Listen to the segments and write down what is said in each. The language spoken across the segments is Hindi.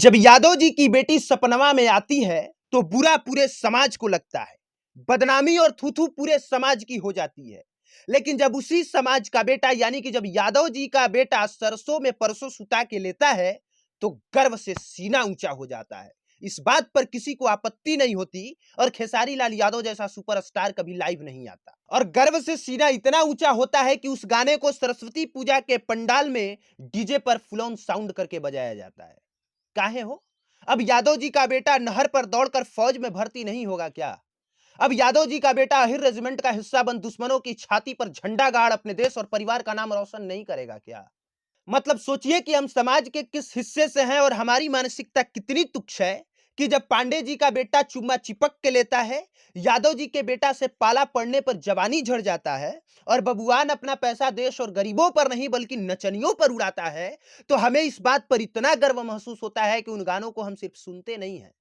जब यादव जी की बेटी सपनवा में आती है तो बुरा पूरे समाज को लगता है, बदनामी और थू-थू पूरे समाज की हो जाती है। लेकिन जब उसी समाज का बेटा यानी कि जब यादव जी का बेटा सरसों में परसों सुता के लेता है तो गर्व से सीना ऊंचा हो जाता है। इस बात पर किसी को आपत्ति नहीं होती और खेसारी लाल यादव जैसा सुपरस्टार कभी लाइव नहीं आता और गर्व से सीना इतना ऊंचा होता है कि उस गाने को सरस्वती पूजा के पंडाल में डीजे पर फुल ऑन साउंड करके बजाया जाता है। काहे हो? अब यादव जी का बेटा नहर पर दौड़कर फौज में भर्ती नहीं होगा क्या? अब यादव जी का बेटा अहिर रेजिमेंट का हिस्सा बन दुश्मनों की छाती पर झंडा गाड़ अपने देश और परिवार का नाम रोशन नहीं करेगा क्या? मतलब सोचिए कि हम समाज के किस हिस्से से हैं और हमारी मानसिकता कितनी तुच्छ है कि जब पांडे जी का बेटा चुम्मा चिपक के लेता है, यादव जी के बेटा से पाला पड़ने पर जवानी झड़ जाता है और बबुआन अपना पैसा देश और गरीबों पर नहीं बल्कि नचनियों पर उड़ाता है, तो हमें इस बात पर इतना गर्व महसूस होता है कि उन गानों को हम सिर्फ सुनते नहीं हैं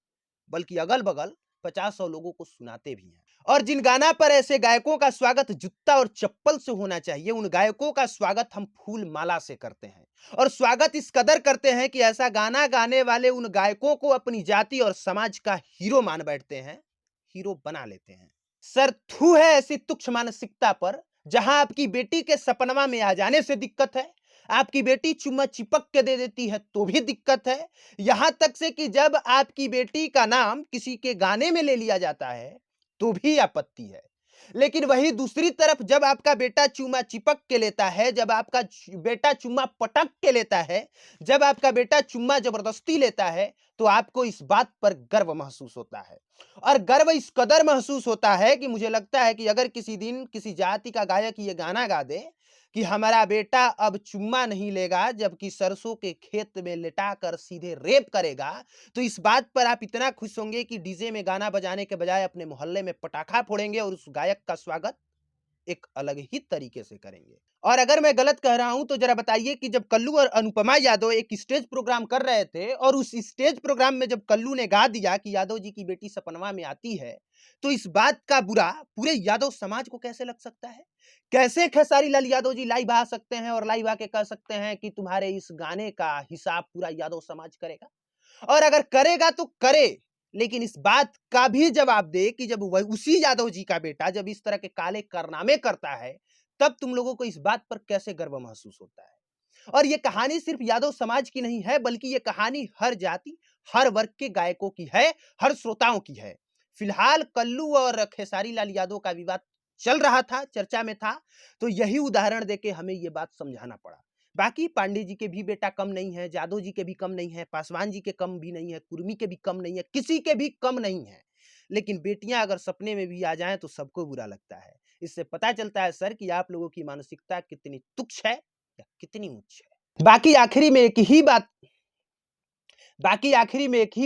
बल्कि अगल-बगल 50-100 लोगों को सुनाते भी हैं। और जिन गाना पर ऐसे गायकों का स्वागत जूता और चप्पल से होना चाहिए, उन गायकों का स्वागत हम फूल माला से करते हैं और स्वागत इस कदर करते हैं कि ऐसा गाना गाने वाले उन गायकों को अपनी जाति और समाज का हीरो मान बैठते हैं, हीरो बना लेते हैं। सर थू है ऐसी तुच्छ मानसिकता पर, जहां आपकी बेटी के सपनवा में आ जाने से दिक्कत है, आपकी बेटी चुम्मा चिपक के दे देती है तो भी दिक्कत है, यहां तक से कि जब आपकी बेटी का नाम किसी के गाने में ले लिया जाता है तो भी आपत्ति है। लेकिन वही दूसरी तरफ जब आपका बेटा चुम्मा चिपक के लेता है, जब आपका बेटा चुम्मा पटक के लेता है, जब आपका बेटा चुम्मा जबरदस्ती लेता है, तो आपको इस बात पर गर्व महसूस होता है। और गर्व इस कदर महसूस होता है कि मुझे लगता है कि अगर किसी दिन किसी जाति का गायक ये गाना गा दे कि हमारा बेटा अब चुम्मा नहीं लेगा जबकि सरसों के खेत में लिटाकर सीधे रेप करेगा, तो इस बात पर आप इतना खुश होंगे कि डीजे में गाना बजाने के बजाय अपने मोहल्ले में पटाखा फोड़ेंगे और उस गायक का स्वागत एक अलग ही तरीके से करेंगे। और अगर मैं गलत कह रहा हूं तो जरा बताइए कि जब कल्लू और अनुपमा यादव एक स्टेज प्रोग्राम कर रहे थे और उस स्टेज प्रोग्राम में जब कल्लू ने गा दिया कि यादव जी की बेटी सपनवा में आती है, तो इस बात का बुरा पूरे यादव समाज को कैसे लग सकता है? कैसे खेसारी लाल यादव जी लाइव आ सकते हैं और लाइव आके कह सकते हैं कि तुम्हारे इस गाने का हिसाब पूरा यादव समाज करेगा? और अगर करेगा तो करे, लेकिन इस बात का भी जवाब दे कि जब वह उसी यादव जी का बेटा जब इस तरह के काले कारनामे करता है, तब तुम लोगों को इस बात पर कैसे गर्व महसूस होता है? और ये कहानी सिर्फ यादव समाज की नहीं है, बल्कि ये कहानी हर जाति, हर वर्ग के गायकों की है, हर श्रोताओं की है। फिलहाल कल्लू और खेसारी लाल यादव का विवाद चल रहा था, चर्चा में था, तो यही उदाहरण देके हमें ये बात समझाना पड़ा। बाकी पांडे जी के भी बेटा कम नहीं है, जादव जी के भी कम नहीं है, पासवान जी के कम भी नहीं है, कुर्मी के भी कम नहीं है, किसी के भी कम नहीं है। लेकिन बेटियां अगर सपने में भी आ जाएं तो सबको बुरा लगता है। इससे पता चलता है सर कि आप लोगों की मानसिकता कितनी तुच्छ है या कितनी उच्च है। बाकी आखिरी में एक ही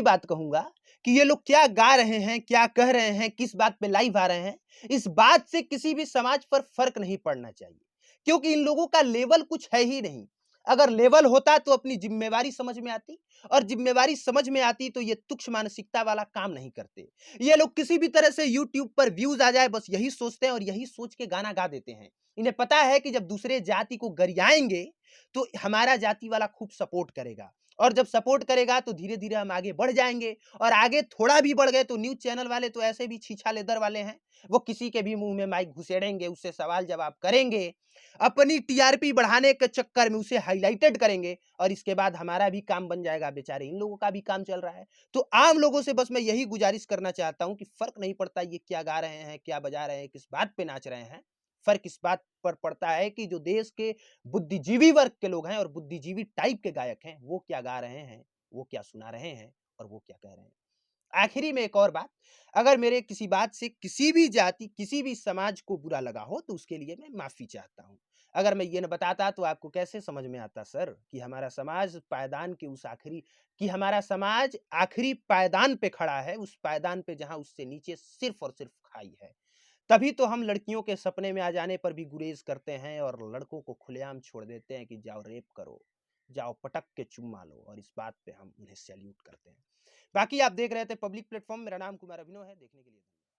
बात कहूंगा कि ये लोग क्या गा रहे हैं, क्या कह रहे हैं, किस बात पे लाइव आ रहे हैं, इस बात से किसी भी समाज पर फर्क नहीं पड़ना चाहिए, क्योंकि इन लोगों का लेवल कुछ है ही नहीं। अगर लेवल होता तो अपनी जिम्मेवारी समझ में आती, और जिम्मेवारी समझ में आती तो ये तुच्छ मानसिकता वाला काम नहीं करते। ये लोग किसी भी तरह से यूट्यूब पर व्यूज आ जाए बस यही सोचते हैं और यही सोच के गाना गा देते हैं। इन्हें पता है कि जब दूसरे जाति को गरियाएंगे तो हमारा जाति वाला खूब सपोर्ट करेगा, और जब सपोर्ट करेगा तो धीरे धीरे हम आगे बढ़ जाएंगे, और आगे थोड़ा भी बढ़ गए तो न्यूज चैनल वाले तो ऐसे भी छीछा लेदर वाले हैं, वो किसी के भी मुंह में माइक घुसेड़ेंगे, उससे सवाल जवाब करेंगे, अपनी टीआरपी बढ़ाने के चक्कर में उसे हाईलाइटेड करेंगे, और इसके बाद हमारा भी काम बन जाएगा। बेचारे इन लोगों का भी काम चल रहा है। तो आम लोगों से बस मैं यही गुजारिश करना चाहता हूं कि फर्क नहीं पड़ता ये क्या गा रहे हैं, क्या बजा रहे हैं, किस बात पे नाच रहे हैं। फर्क इस बात पर पड़ता है कि जो देश के बुद्धिजीवी वर्ग के लोग हैं और बुद्धिजीवी टाइप के गायक हैं, वो क्या गा रहे हैं, वो क्या सुना रहे हैं, और वो क्या कह रहे हैं। आखिरी में एक और बात, अगर मेरे किसी बात से किसी भी जाति, किसी भी समाज को बुरा लगा हो तो उसके लिए मैं माफी चाहता हूं। अगर मैं ये न बताता तो आपको कैसे समझ में आता सर कि हमारा समाज पायदान के उस आखिरी कि हमारा समाज आखिरी पायदान पे खड़ा है, उस पायदान पे जहां उससे नीचे सिर्फ और सिर्फ खाई है। तभी तो हम लड़कियों के सपने में आ जाने पर भी गुरेज करते हैं और लड़कों को खुलेआम छोड़ देते हैं कि जाओ रेप करो, जाओ पटक के चुम्मा लो, और इस बात पे हम उन्हें सैल्यूट करते हैं। बाकी आप देख रहे थे पब्लिक प्लेटफॉर्म। मेरा नाम कुमार अभिनव है। देखने के लिए